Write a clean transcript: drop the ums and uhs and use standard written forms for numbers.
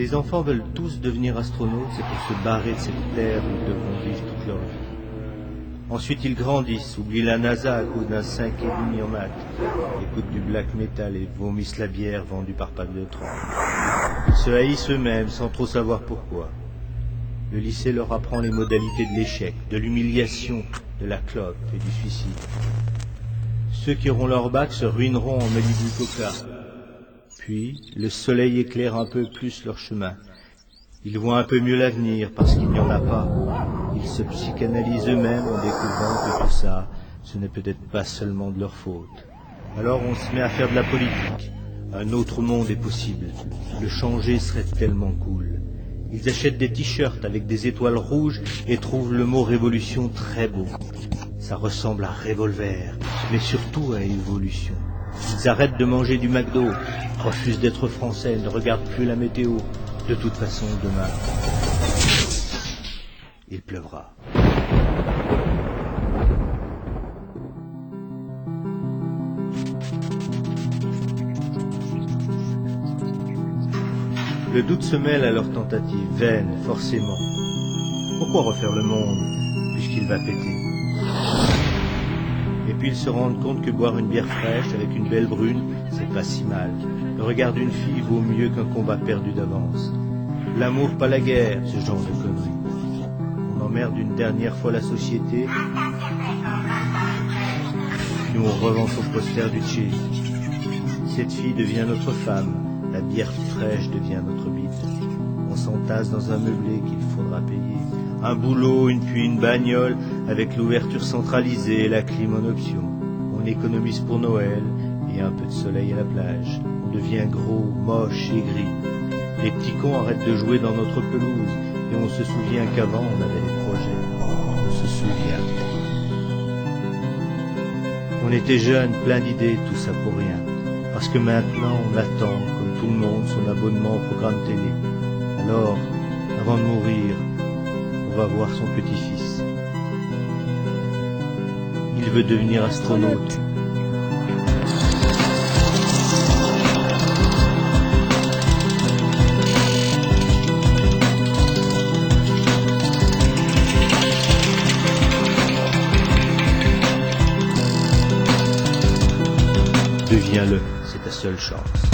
Les enfants veulent tous devenir astronautes, c'est pour se barrer de cette terre où ils devront vivre toute leur vie. Ensuite, ils grandissent, oublient la NASA à cause d'un 5,5 en maths, écoutent du black metal et vomissent la bière vendue par Pavel de Trump. Ils se haïssent eux-mêmes sans trop savoir pourquoi. Le lycée leur apprend les modalités de l'échec, de l'humiliation, de la clope et du suicide. Ceux qui auront leur bac se ruineront en Malibu Coca. Puis, le soleil éclaire un peu plus leur chemin. Ils voient un peu mieux l'avenir parce qu'il n'y en a pas. Ils se psychanalysent eux-mêmes en découvrant que tout ça, ce n'est peut-être pas seulement de leur faute. Alors on se met à faire de la politique. Un autre monde est possible. Le changer serait tellement cool. Ils achètent des t-shirts avec des étoiles rouges et trouvent le mot révolution très beau. Ça ressemble à revolver, mais surtout à évolution. Ils arrêtent de manger du McDo, refusent d'être français, ne regardent plus la météo. De toute façon, demain, il pleuvra. Le doute se mêle à leur tentative, vaine, forcément. Pourquoi refaire le monde, puisqu'il va péter? Et puis ils se rendent compte que boire une bière fraîche avec une belle brune, c'est pas si mal. Le regard d'une fille vaut mieux qu'un combat perdu d'avance. L'amour, pas la guerre, ce genre de conneries. On emmerde une dernière fois la société. Nous on revend son poster du Che. Cette fille devient notre femme. La bière fraîche devient notre bite. On s'entasse dans un meublé qu'il faudra payer. Un boulot, puis une bagnole, avec l'ouverture centralisée et la clim en option. On économise pour Noël et un peu de soleil à la plage. On devient gros, moche et gris. Les petits cons arrêtent de jouer dans notre pelouse et on se souvient qu'avant on avait des projets. On se souvient. On était jeunes, plein d'idées, tout ça pour rien. Parce que maintenant on attend, comme tout le monde, son abonnement au programme télé. Alors, avant de mourir, on va voir son petit-fils. Il veut devenir astronaute. Deviens-le, c'est ta seule chance.